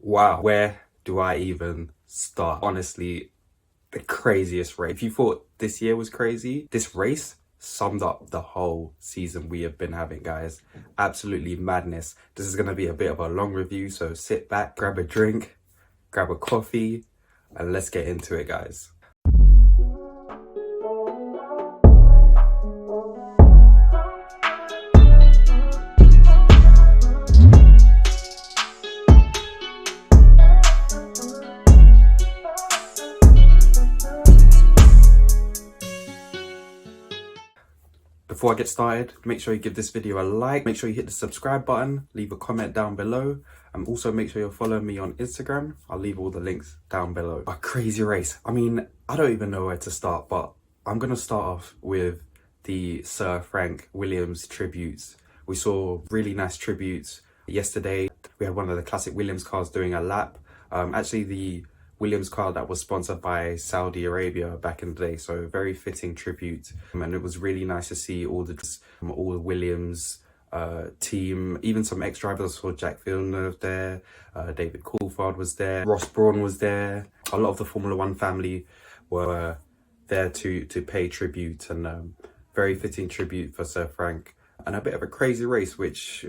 Wow, where do I even start? Honestly, the craziest race. If you thought this year was crazy, this race summed up the whole season we have been having, guys. Absolutely madness. This is going to be a bit of a long review, so sit back, grab a drink, grab a coffee, and let's get into it, guys. Before I get started, make sure you give this video a like, make sure you hit the subscribe button, leave a comment down below, and also make sure you're following me on Instagram. I'll leave all the links down below. A crazy race. I mean, I don't even know where to start, but I'm going to start off with the Sir Frank Williams tributes. We saw really nice tributes yesterday. We had one of the classic Williams cars doing a lap. Actually, the Williams car that was sponsored by Saudi Arabia back in the day, so very fitting tribute. And it was really nice to see all the Williams team, even some ex-drivers. I saw Jack Villeneuve there, David Coulthard was there, Ross Brawn was there. A lot of the Formula One family were there to pay tribute, and very fitting tribute for Sir Frank. And a bit of a crazy race, which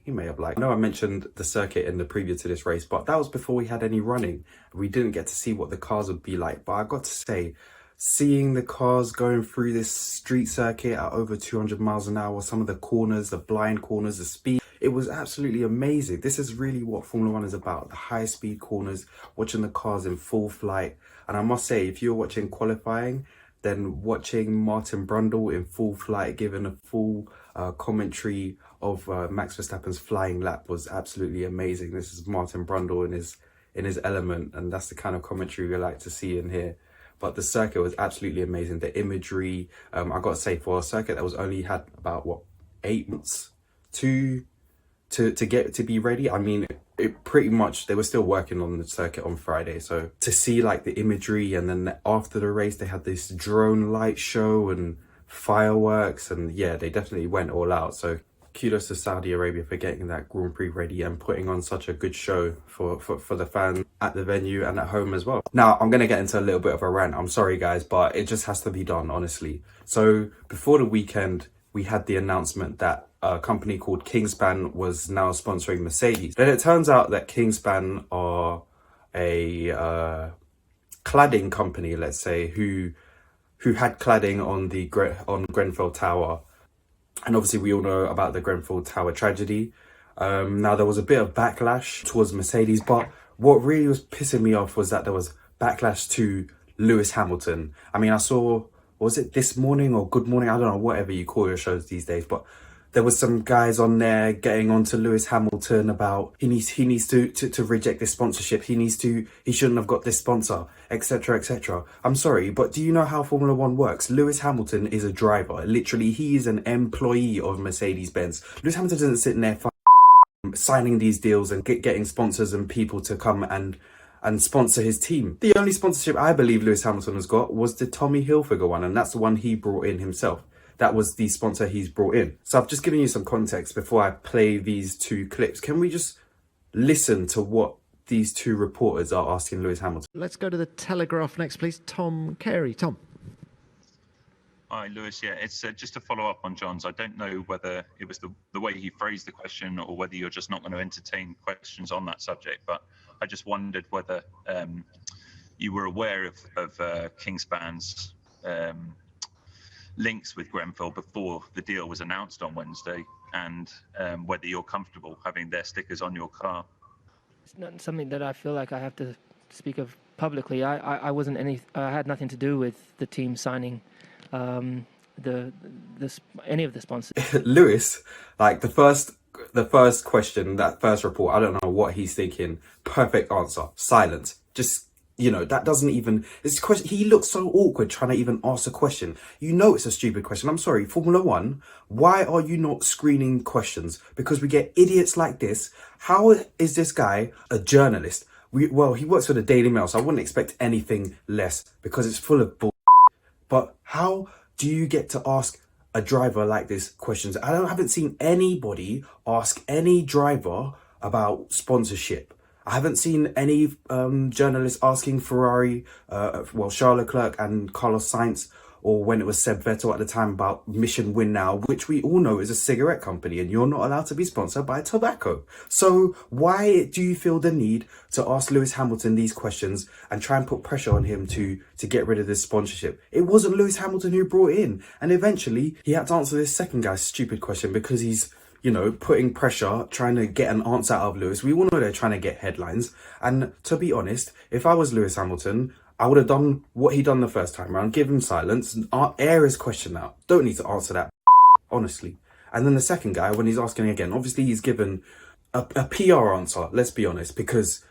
you may have liked. I know I mentioned the circuit in the preview to this race, but that was before we had any running. We didn't get to see what the cars would be like, but I got to say, seeing the cars going through this street circuit at over 200 miles an hour, some of the corners, the blind corners, the speed, it was absolutely amazing. This is really what Formula One is about, the high speed corners, watching the cars in full flight. And I must say, if you're watching qualifying, then watching Martin Brundle in full flight, giving a full commentary of Max Verstappen's flying lap was absolutely amazing. This is Martin Brundle in his element, and that's the kind of commentary we like to see in here. But the circuit was absolutely amazing. The imagery, I got to say, for a circuit that was only had about 8 months to get to be ready. I mean, it pretty much, they were still working on the circuit on Friday. So to see like the imagery, and then after the race, they had this drone light show and fireworks, and yeah, they definitely went all out. So kudos to Saudi Arabia for getting that Grand Prix ready and putting on such a good show for the fans at the venue and at home as well. Now, I'm going to get into a little bit of a rant. I'm sorry, guys, but it just has to be done, honestly. So before the weekend, we had the announcement that a company called Kingspan was now sponsoring Mercedes. Then it turns out that Kingspan are a cladding company, let's say, who had cladding on Grenfell Tower. And obviously we all know about the Grenfell Tower tragedy. Now there was a bit of backlash towards Mercedes, but what really was pissing me off was that there was backlash to Lewis Hamilton. I mean, I saw, was it This Morning or Good Morning? I don't know, whatever you call your shows these days, but there was some guys on there getting on to Lewis Hamilton about he needs to reject this sponsorship. He shouldn't have got this sponsor, etc, etc. I'm sorry, but do you know how Formula One works? Lewis Hamilton is a driver. Literally, he is an employee of Mercedes-Benz. Lewis Hamilton isn't sitting there signing these deals and getting sponsors and people to come and sponsor his team. The only sponsorship I believe Lewis Hamilton has got was the Tommy Hilfiger one, and that's the one he brought in himself. That was the sponsor he's brought in. So I've just given you some context before I play these two clips. Can we just listen to what these two reporters are asking Lewis Hamilton? Let's go to the Telegraph next, please. Tom Carey. Tom. Hi, Lewis. Yeah, it's just to follow up on John's. I don't know whether it was the way he phrased the question or whether you're just not going to entertain questions on that subject, but I just wondered whether you were aware of Kingspan's links with Grenfell before the deal was announced on Wednesday, and whether you're comfortable having their stickers on your car. It's not something that I feel like I have to speak of publicly. I wasn't I had nothing to do with the team signing any of the sponsors. Lewis, like the first question, that first report, I don't know what he's thinking. Perfect answer. Silence. Just, you know, that doesn't even, this question, he looks so awkward trying to even ask a question. You know it's a stupid question. I'm sorry, Formula One, why are you not screening questions? Because we get idiots like this. How is this guy a journalist? Well, he works for the Daily Mail, so I wouldn't expect anything less because it's full of bull. But how do you get to ask a driver like this questions? I haven't seen anybody ask any driver about sponsorship. I haven't seen any journalists asking Ferrari, Charles Leclerc and Carlos Sainz, or when it was Seb Vettel at the time, about Mission Win Now, which we all know is a cigarette company and you're not allowed to be sponsored by tobacco. So why do you feel the need to ask Lewis Hamilton these questions and try and put pressure on him to get rid of this sponsorship? It wasn't Lewis Hamilton who brought it in. And eventually he had to answer this second guy's stupid question because he's, you know, putting pressure, trying to get an answer out of Lewis. We all know they're trying to get headlines. And to be honest, if I was Lewis Hamilton, I would have done what he done the first time around, give him silence, and air his question out. Don't need to answer that, honestly. And then the second guy, when he's asking again, obviously he's given a PR answer, let's be honest, because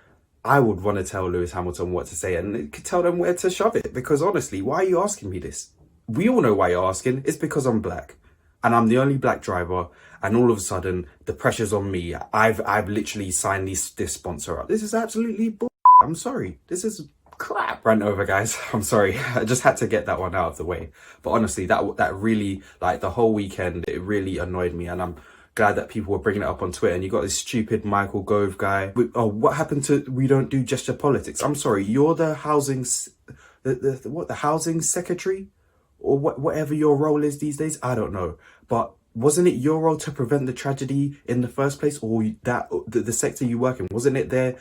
I would want to tell Lewis Hamilton what to say and tell them where to shove it. Because honestly, why are you asking me this? We all know why you're asking. It's because I'm black. And I'm the only black driver, and all of a sudden the pressure's on me. I've literally signed this sponsor up. This is absolutely bull. I'm sorry. This is crap. Rant over, guys. I'm sorry. I just had to get that one out of the way. But honestly, that really, like, the whole weekend, it really annoyed me, and I'm glad that people were bringing it up on Twitter. And you got this stupid Michael Gove guy. Oh, what happened to we don't do gesture politics? I'm sorry. You're the housing, the housing secretary, or whatever your role is these days. I don't know, but wasn't it your role to prevent the tragedy in the first place, or that the sector you work in, wasn't it their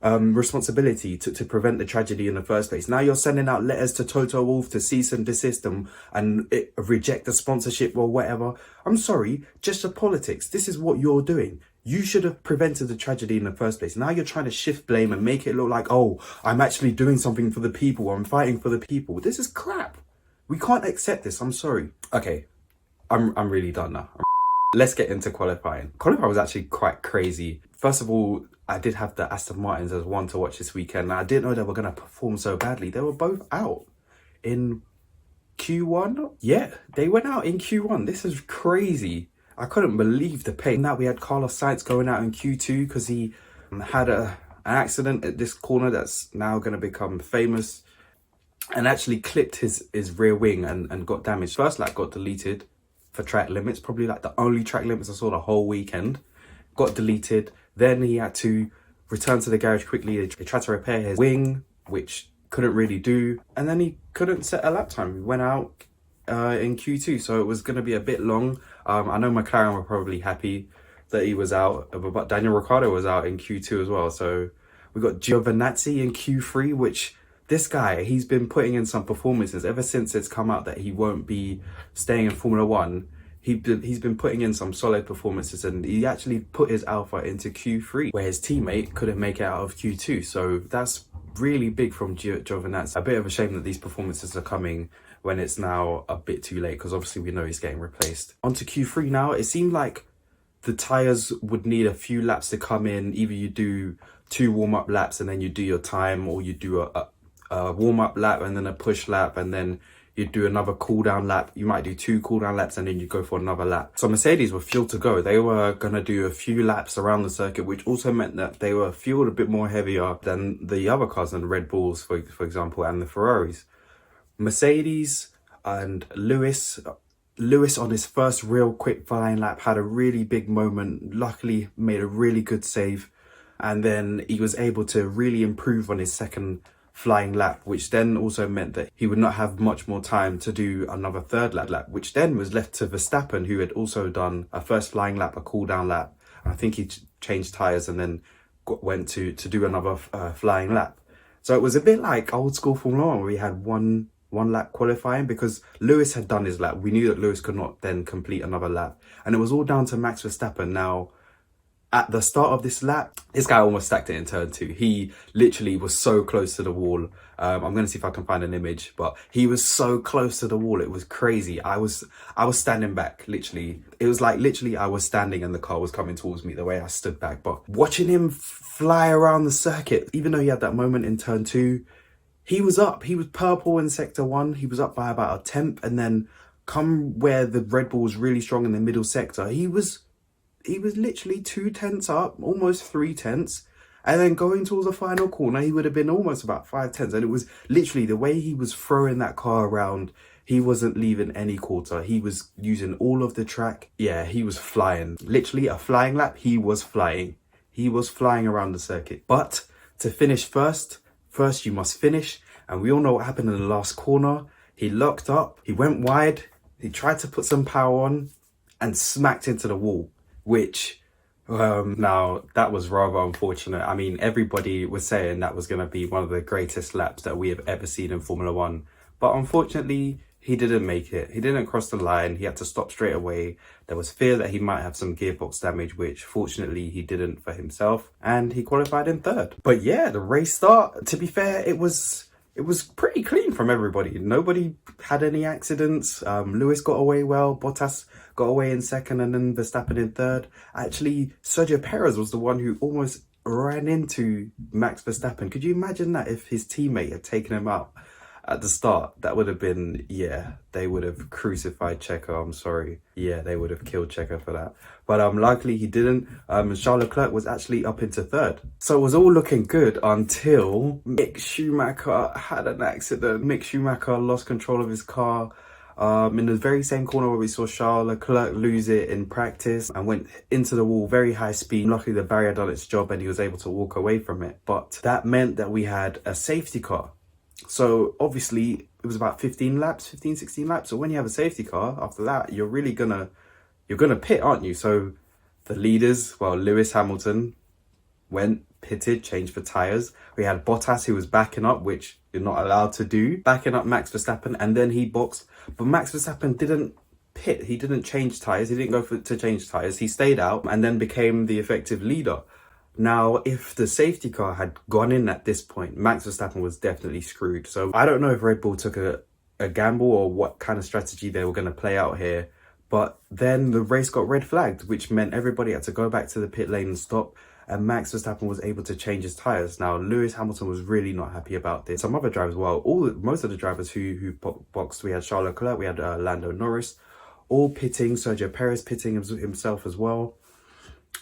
responsibility to prevent the tragedy in the first place? Now you're sending out letters to Toto Wolff to cease and desist them and reject the sponsorship or whatever. I'm sorry, just the politics. This is what you're doing. You should have prevented the tragedy in the first place. Now you're trying to shift blame and make it look like, oh, I'm actually doing something for the people. I'm fighting for the people. This is crap. We can't accept this. I'm sorry. Okay, I'm really done now. Let's get into qualifying. Qualifying was actually quite crazy. First of all, I did have the Aston Martins as one to watch this weekend. I didn't know they were going to perform so badly. They were both out in Q1. Yeah, they went out in Q1. This is crazy. I couldn't believe the pace. Now we had Carlos Sainz going out in Q2 because he had an accident at this corner that's now going to become famous, and actually clipped his rear wing and got damaged. First lap got deleted for track limits, probably like the only track limits I saw the whole weekend. Got deleted. Then he had to return to the garage quickly. They tried to repair his wing, which couldn't really do. And then he couldn't set a lap time. He went out in Q2, so it was going to be a bit long. I know McLaren were probably happy that he was out, but Daniel Ricciardo was out in Q2 as well. So we got Giovinazzi in Q3, which this guy, he's been putting in some performances ever since it's come out that he won't be staying in Formula One. He's been putting in some solid performances, and he actually put his Alpha into Q3, where his teammate couldn't make it out of Q2. So that's really big from Giovinazzi. A bit of a shame that these performances are coming when it's now a bit too late, because obviously we know he's getting replaced. On to Q3 now. It seemed like the tyres would need a few laps to come in. Either you do 2 warm-up laps and then you do your time, or you do a warm-up lap and then a push lap, and then you do another cool down lap. You might do 2 cool down laps and then you go for another lap. So Mercedes were fueled to go. They were going to do a few laps around the circuit, which also meant that they were fueled a bit more heavier than the other cars, than the Red Bulls, for example, and the Ferraris. Mercedes and Lewis on his first real quick flying lap had a really big moment. Luckily made a really good save, and then he was able to really improve on his second flying lap, which then also meant that he would not have much more time to do another third lap, which then was left to Verstappen, who had also done a first flying lap, a cool down lap. I think he changed tyres and then went to do another flying lap. So it was a bit like old school Formula One, where we had one lap qualifying, because Lewis had done his lap. We knew that Lewis could not then complete another lap, and it was all down to Max Verstappen. Now, at the start of this lap, this guy almost stacked it in turn 2. He literally was so close to the wall. I'm going to see if I can find an image, but he was so close to the wall. It was crazy. I was standing back, literally. It was like literally I was standing and the car was coming towards me, the way I stood back. But watching him fly around the circuit, even though he had that moment in turn 2, he was up. He was purple in sector 1. He was up by about a tenth, and then come where the Red Bull was really strong in the middle sector, he was literally 2 tenths up, almost 3 tenths. And then going towards the final corner, he would have been almost about 5 tenths. And it was literally the way he was throwing that car around. He wasn't leaving any quarter. He was using all of the track. Yeah, he was flying. Literally a flying lap. He was flying. He was flying around the circuit. But to finish first you must finish. And we all know what happened in the last corner. He locked up, he went wide, he tried to put some power on and smacked into the wall, which now that was rather unfortunate. I mean, everybody was saying that was going to be one of the greatest laps that we have ever seen in Formula One. But unfortunately, he didn't make it. He didn't cross the line. He had to stop straight away. There was fear that he might have some gearbox damage, which fortunately he didn't for himself. And he qualified in third. But yeah, the race start, to be fair, it was pretty clean from everybody. Nobody had any accidents. Lewis got away well. Bottas got away in second and then Verstappen in third. Actually, Sergio Perez was the one who almost ran into Max Verstappen. Could you imagine that if his teammate had taken him out at the start? That would have been, yeah, they would have crucified Checo. I'm sorry. Yeah, they would have killed Checo for that. But luckily he didn't. Charles Leclerc was actually up into third. So it was all looking good until Mick Schumacher had an accident. Mick Schumacher lost control of his car in the very same corner where we saw Charles Leclerc lose it in practice and went into the wall very high speed. Luckily the barrier done its job and he was able to walk away from it. But that meant that we had a safety car. So obviously it was about 15 laps, 15, 16 laps. So when you have a safety car, after that, you're gonna pit, aren't you? So the leaders, well, Lewis Hamilton went, pitted, changed for tyres. We had Bottas who was backing up, which you're not allowed to do, backing up Max Verstappen, and then he boxed. But Max Verstappen didn't pit, he didn't change tyres, he didn't go to change tyres. He stayed out and then became the effective leader. Now, if the safety car had gone in at this point, Max Verstappen was definitely screwed. So I don't know if Red Bull took a gamble or what kind of strategy they were going to play out here. But then the race got red flagged, which meant everybody had to go back to the pit lane and stop. And Max Verstappen was able to change his tyres. Now, Lewis Hamilton was really not happy about this. Some other drivers, well, most of the drivers who boxed, we had Charles Leclerc, we had Lando Norris, all pitting, Sergio Perez pitting himself as well.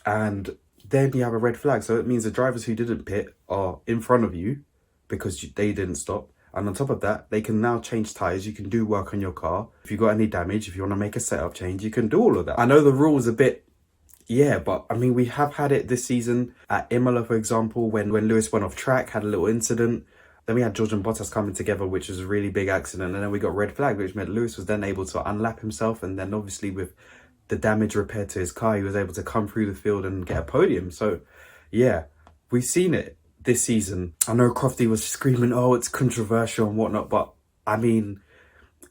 And then you have a red flag. So it means the drivers who didn't pit are in front of you because they didn't stop. And on top of that, they can now change tyres. You can do work on your car. If you've got any damage, if you want to make a setup change, you can do all of that. I know the rules a bit, yeah, but I mean, we have had it this season at Imola, for example, when Lewis went off track, had a little incident. Then we had George and Bottas coming together, which was a really big accident. And then we got red flag, which meant Lewis was then able to unlap himself. And then obviously with the damage repaired to his car, he was able to come through the field and get a podium. So yeah, we've seen it this season. I know Crofty was screaming, oh, it's controversial and whatnot, but I mean,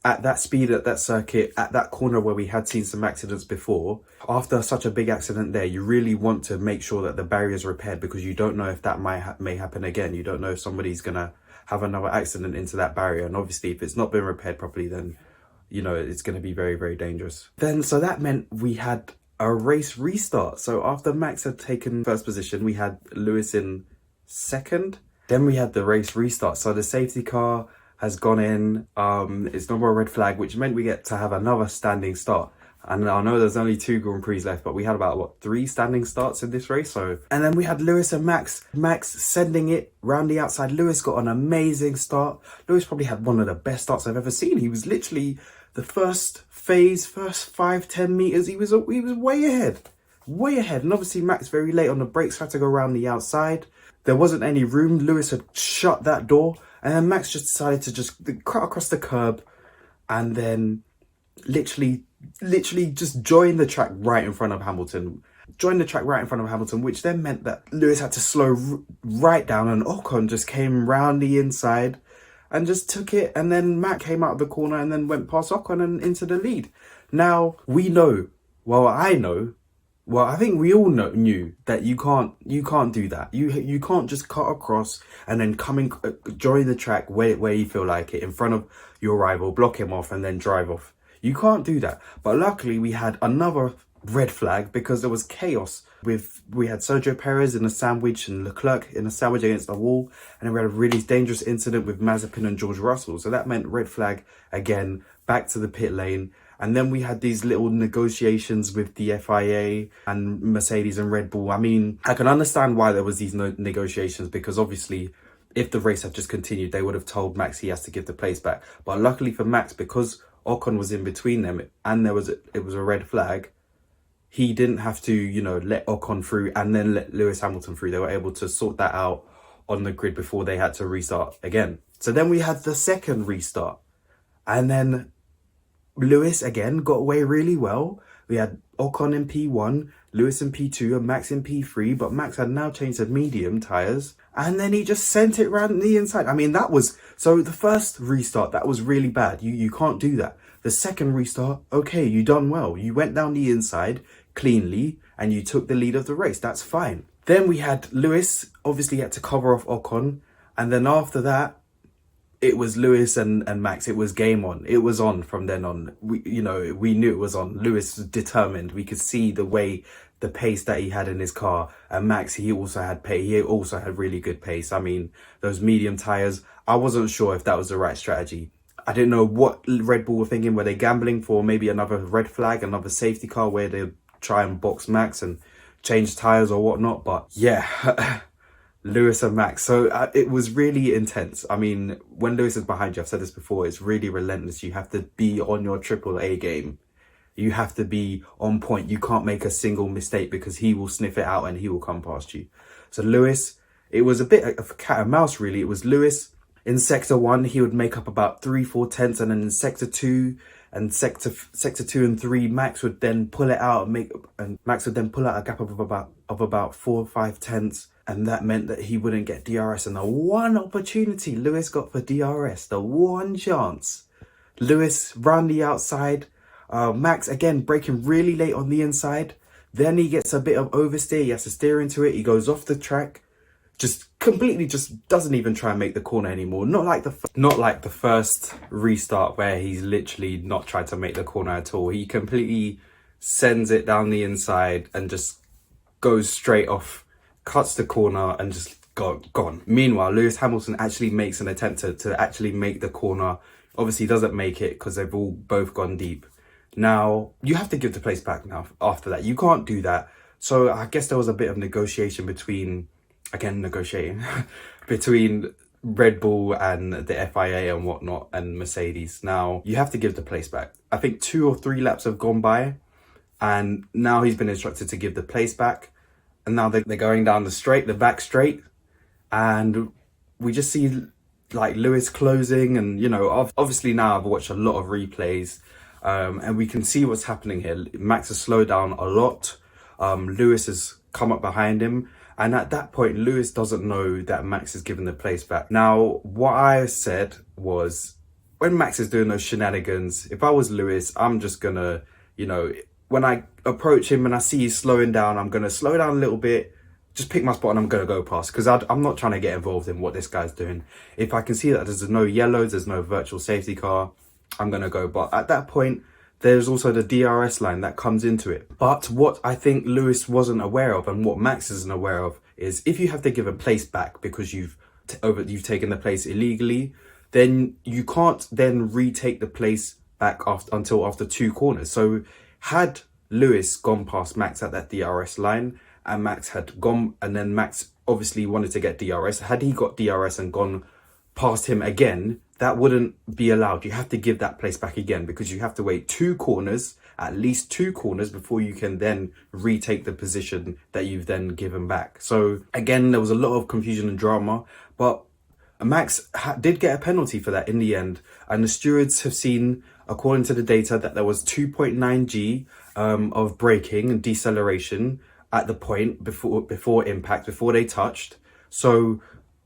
at that speed, at that circuit, at that corner where we had seen some accidents before, after such a big accident there, you really want to make sure that the barrier is repaired because you don't know if that may happen again. You don't know if somebody's gonna have another accident into that barrier. And obviously if it's not been repaired properly, then you know, it's going to be very, very dangerous. Then, so that meant we had a race restart. So after Max had taken first position, we had Lewis in second. Then we had the race restart. So the safety car has gone in. It's no more a red flag, which meant we get to have another standing start. And I know there's only 2 Grand Prix left, but we had about, 3 standing starts in this race. So, and then we had Lewis and Max. Max sending it round the outside. Lewis got an amazing start. Lewis probably had one of the best starts I've ever seen. He was literally the first phase, first 5-10 meters, he was way ahead. And obviously Max very late on the brakes, had to go around the outside. There wasn't any room. Lewis had shut that door, and then Max just decided to just cut across the curb and then literally just join the track right in front of Hamilton. Which then meant that Lewis had to slow right down, and Ocon just came round the inside and just took it, and then Matt came out of the corner and then went past Ocon and into the lead. Now, we know, I think we all knew that you can't do that. You can't just cut across and then join the track where you feel like it in front of your rival, block him off and then drive off. You can't do that. But luckily we had another red flag because there was chaos. We had Sergio Perez in a sandwich and Leclerc in a sandwich against the wall, and then we had a really dangerous incident with Mazepin and George Russell. So that meant red flag again, back to the pit lane. And then we had these little negotiations with the FIA and Mercedes and Red Bull. I mean, I can understand why there was these negotiations, because obviously if the race had just continued, they would have told Max he has to give the place back. But luckily for Max, because Ocon was in between them and it was a red flag, he didn't have to, you know, let Ocon through and then let Lewis Hamilton through. They were able to sort that out on the grid before they had to restart again. So then we had the second restart, and then Lewis again got away really well. We had Ocon in P1, Lewis in P2, and Max in P3, but Max had now changed to medium tyres, and then he just sent it round the inside. I mean, that was, so the first restart, that was really bad. You can't do that. The second restart, okay, you done well. You went down the inside cleanly, and you took the lead of the race. That's fine. Then we had Lewis, obviously had to cover off Ocon, and then after that, it was Lewis and Max. It was game on. It was on from then on. We knew it was on. Lewis was determined. We could see the pace that he had in his car. And Max, he also had pace. He also had really good pace. I mean, those medium tires, I wasn't sure if that was the right strategy. I didn't know what Red Bull were thinking. Were they gambling for maybe another red flag, another safety car where they try and box Max and change tires or whatnot? But yeah. Lewis and Max. So it was really intense. I mean, when Lewis is behind you, I've said this before, it's really relentless. You have to be on your AAA game. You have to be on point. You can't make a single mistake because he will sniff it out and he will come past you. So Lewis, it was a bit of a cat and mouse really. It was Lewis in sector 1, he would make up about 3-4 tenths, and then in sector 2 and sector 2 and 3, Max would then pull it out and Max would then pull out a gap of about 4 or 5 tenths. And that meant that he wouldn't get DRS. And the one opportunity Lewis got for DRS, the one chance, Lewis round the outside. Max, again, braking really late on the inside. Then he gets a bit of oversteer. He has to steer into it. He goes off the track. Just completely just doesn't even try and make the corner anymore. Not like the first restart where he's literally not tried to make the corner at all. He completely sends it down the inside and just goes straight off, cuts the corner and just gone. Meanwhile, Lewis Hamilton actually makes an attempt to actually make the corner. Obviously doesn't make it because they've all both gone deep. Now, you have to give the place back now after that. You can't do that. So I guess there was a bit of negotiation between Red Bull and the FIA and whatnot and Mercedes. Now, you have to give the place back. I think 2 or 3 laps have gone by and now he's been instructed to give the place back. And now they're going down the back straight, and we just see like Lewis closing. And, you know, obviously now I've watched a lot of replays, and we can see what's happening here. Max has slowed down a lot. Lewis has come up behind him. And at that point, Lewis doesn't know that Max is giving the place back. Now, what I said was, when Max is doing those shenanigans, if I was Lewis, I'm just gonna, you know, when I approach him and I see he's slowing down, I'm going to slow down a little bit, just pick my spot and I'm going to go past. Because I'm not trying to get involved in what this guy's doing. If I can see that there's no yellows, there's no virtual safety car, I'm going to go. But at that point, there's also the DRS line that comes into it. But what I think Lewis wasn't aware of, and what Max isn't aware of, is if you have to give a place back because you've taken the place illegally, then you can't then retake the place back until after 2 corners. So had Lewis gone past Max at that DRS line and Max had gone, and then Max obviously wanted to get DRS, had he got DRS and gone past him again, that wouldn't be allowed. You have to give that place back again because you have to wait 2 corners, at least 2 corners, before you can then retake the position that you've then given back. So again, there was a lot of confusion and drama, but Max did get a penalty for that in the end. And the stewards have seen, according to the data, that there was 2.9 G of braking and deceleration at the point before impact, before they touched. So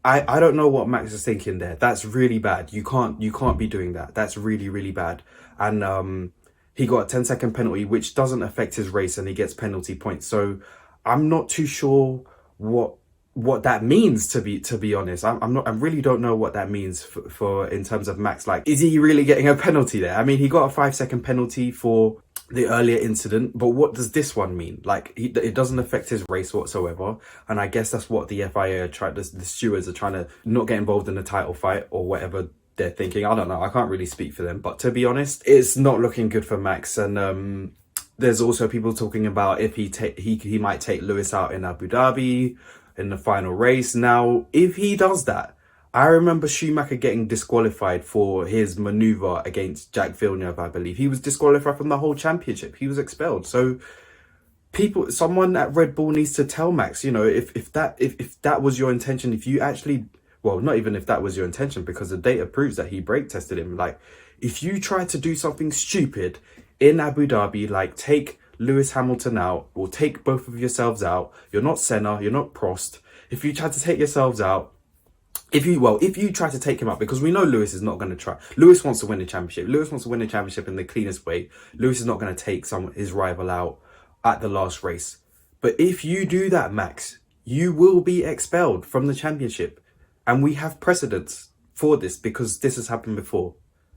I don't know what Max is thinking there. That's really bad. You can't be doing that. That's really, really bad. And he got a 10-second penalty, which doesn't affect his race, and he gets penalty points. So I'm not too sure what that means, to be honest. I really don't know what that means for in terms of Max. Like, is he really getting a penalty there? I mean, he got a 5-second penalty for the earlier incident, but what does this one mean? Like, it doesn't affect his race whatsoever. And I guess that's what the FIA the stewards are trying to not get involved in the title fight or whatever they're thinking. I don't know. I can't really speak for them, but to be honest, it's not looking good for Max. And there's also people talking about if he might take Lewis out in Abu Dhabi in the final race. Now, if he does that, I remember Schumacher getting disqualified for his maneuver against Jack Villeneuve, I believe. He was disqualified from the whole championship. He was expelled. So someone at Red Bull needs to tell Max, you know, if that was your intention, if you actually, well, not even if that was your intention, because the data proves that he brake tested him. Like, if you try to do something stupid in Abu Dhabi, like take Lewis Hamilton out or take both of yourselves out, you're not Senna, you're not Prost. If you try to take yourselves out, if you try to take him out, because we know Lewis is not going to try. Lewis wants to win the championship. Lewis wants to win the championship in the cleanest way. Lewis is not going to take his rival out at the last race. But if you do that, Max, you will be expelled from the championship. And we have precedents for this because this has happened before.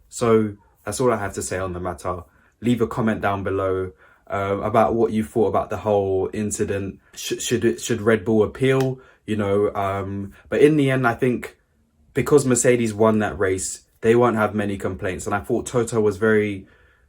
So that's all I have to say on the matter. Leave a comment down below about what you thought about the whole incident. Should Red Bull appeal? You know, but in the end, I think because Mercedes won that race, they won't have many complaints. And I thought Toto was very,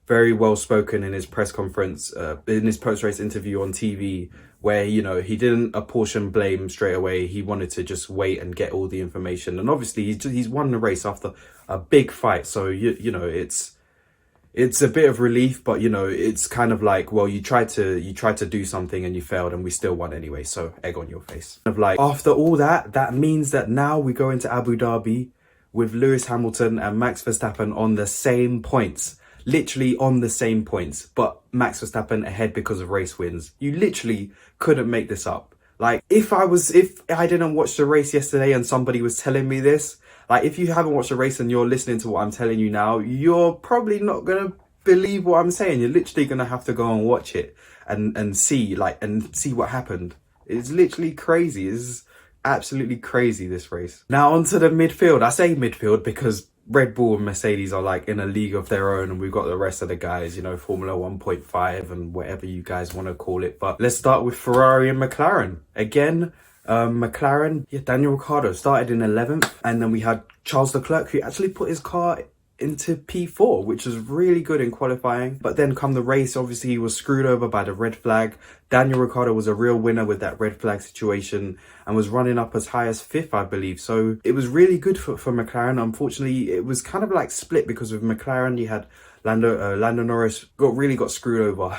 very well spoken in his press conference, in his post-race interview on TV, where, you know, he didn't apportion blame straight away. He wanted to just wait and get all the information. And obviously he's won the race after a big fight. So, you know, it's a bit of relief, but, you know, it's kind of like, well, you tried to do something and you failed and we still won anyway. So egg on your face. Kind of like, after all that, that means that now we go into Abu Dhabi with Lewis Hamilton and Max Verstappen on the same points. Literally on the same points, but Max Verstappen ahead because of race wins. You literally couldn't make this up. Like, if I didn't watch the race yesterday and somebody was telling me this, like, if you haven't watched the race and you're listening to what I'm telling you now, you're probably not gonna believe what I'm saying. You're literally gonna have to go and watch it and see what happened. It's literally crazy. It's absolutely crazy, this race. Now onto the midfield. I say midfield because Red Bull and Mercedes are like in a league of their own, and we've got the rest of the guys, you know, Formula 1.5 and whatever you guys want to call it. But let's start with Ferrari and McLaren. Again, McLaren, Daniel Ricciardo started in 11th, and then we had Charles Leclerc, who actually put his car into P4, which was really good in qualifying. But then come the race, obviously he was screwed over by the red flag. Daniel Ricciardo was a real winner with that red flag situation and was running up as high as 5th, I believe. So it was really good for McLaren. Unfortunately, it was kind of like split, because with McLaren you had Lando Norris got screwed over.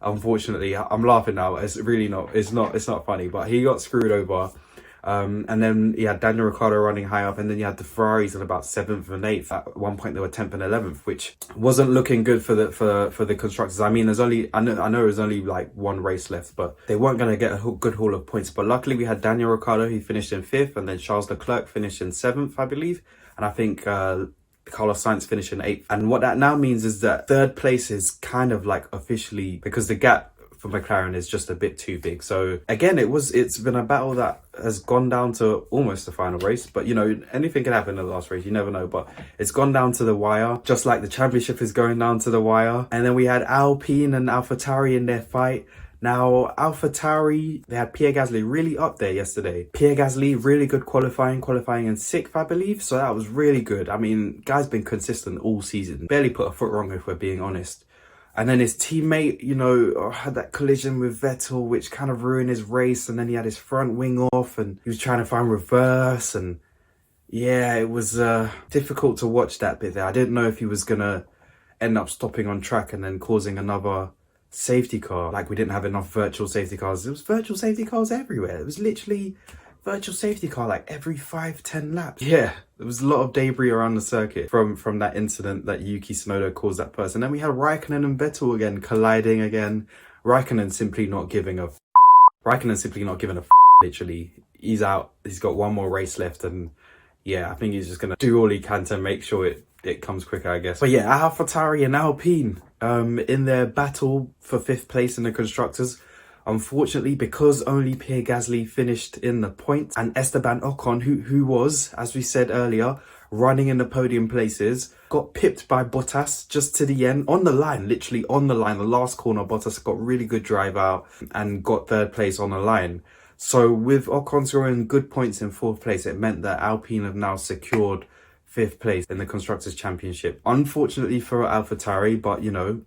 Unfortunately, I'm laughing now. It's not funny, but he got screwed over. And then you had Daniel Ricciardo running high up, and then you had the Ferraris at about 7th and 8th. At one point they were 10th and 11th, which wasn't looking good for the constructors. I mean, I know there's only like one race left, but they weren't going to get a good haul of points. But luckily we had Daniel Ricciardo, he finished in 5th, and then Charles Leclerc finished in 7th, I believe. And I think Carlos Sainz finished in 8th. And what that now means is that 3rd place is kind of like officially, because the gap for McLaren is just a bit too big. So again, it's been a battle that has gone down to almost the final race, but you know, anything can happen in the last race, you never know. But it's gone down to the wire, just like the championship is going down to the wire. And then we had Alpine and AlphaTauri in their fight. Now, AlphaTauri, they had Pierre Gasly really up there yesterday. Pierre Gasly, really good qualifying in 6th, I believe. So that was really good. I mean, guy's been consistent all season. Barely put a foot wrong, if we're being honest. And then his teammate, you know, had that collision with Vettel, which kind of ruined his race. And then he had his front wing off and he was trying to find reverse. And yeah, it was difficult to watch that bit there. I didn't know if he was going to end up stopping on track and then causing another safety car. Like, we didn't have enough virtual safety cars. There was virtual safety cars everywhere. It was literally virtual safety car like every 5-10 laps. Yeah, there was a lot of debris around the circuit from that incident that Yuki Tsunoda caused that person. Then we had Raikkonen and Vettel again colliding again. Raikkonen simply not giving a literally. He's out. He's got one more race left, and yeah, I think he's just gonna do all he can to make sure it comes quicker, I guess. But yeah, AlphaTauri and Alpine in their battle for 5th place in the constructors. Unfortunately, because only Pierre Gasly finished in the points, and Esteban Ocon, who was, as we said earlier, running in the podium places, got pipped by Bottas just to the end, on the line, literally on the line. The last corner, Bottas got really good drive out and got 3rd place on the line. So with Ocon scoring good points in 4th place, it meant that Alpine have now secured 5th place in the Constructors' Championship. Unfortunately for AlphaTauri, but you know,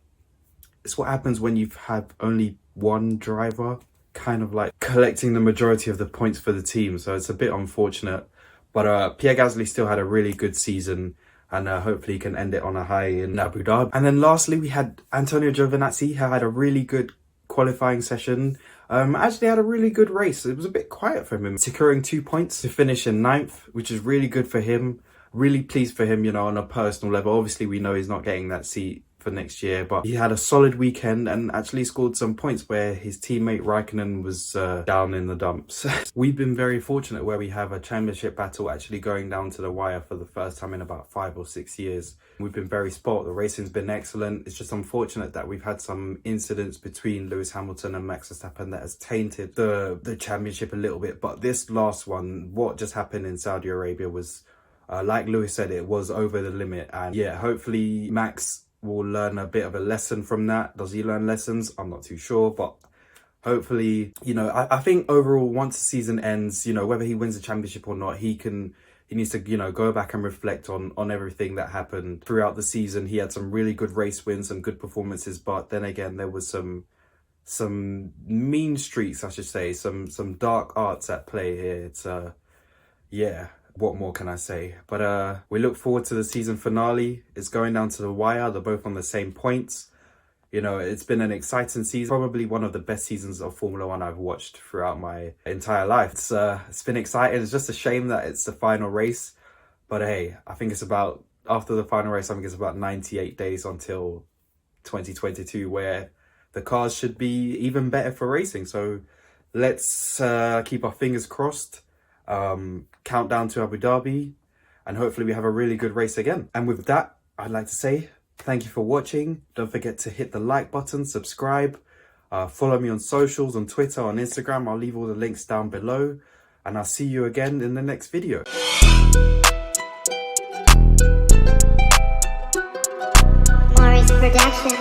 it's what happens when you've had only one driver kind of like collecting the majority of the points for the team. So it's a bit unfortunate. But Pierre Gasly still had a really good season, and hopefully he can end it on a high in Abu Dhabi. And then lastly, we had Antonio Giovinazzi, who had a really good qualifying session. Actually had a really good race. It was a bit quiet for him, securing 2 points to finish in 9th, which is really good for him. Really pleased for him, you know, on a personal level. Obviously, we know he's not getting that seat for next year, but he had a solid weekend and actually scored some points where his teammate Raikkonen was down in the dumps. We've been very fortunate where we have a championship battle actually going down to the wire for the first time in about 5 or 6 years. We've been very spoiled. The racing's been excellent. It's just unfortunate that we've had some incidents between Lewis Hamilton and Max Verstappen that has tainted the championship a little bit. But this last one, what just happened in Saudi Arabia was, like Lewis said, it was over the limit. And yeah, hopefully Max will learn a bit of a lesson from that. Does he learn lessons? I'm not too sure, but hopefully, you know, I think overall, once the season ends, you know, whether he wins the championship or not, he needs to, you know, go back and reflect on everything that happened throughout the season. He had some really good race wins, some good performances, but then again, there was some mean streaks, I should say, some dark arts at play here. It's yeah, what more can I say? But we look forward to the season finale. It's going down to the wire. They're both on the same points. You know, it's been an exciting season. Probably one of the best seasons of Formula One I've watched throughout my entire life. It's been exciting. It's just a shame that it's the final race. But hey, I think it's about, after the final race, I think it's about 98 days until 2022, where the cars should be even better for racing. So let's keep our fingers crossed. Countdown to Abu Dhabi, and hopefully we have a really good race again. And with that, I'd like to say thank you for watching. Don't forget to hit the like button, subscribe, follow me on socials, on Twitter, on Instagram. I'll leave all the links down below, and I'll see you again in the next video. Morris Production.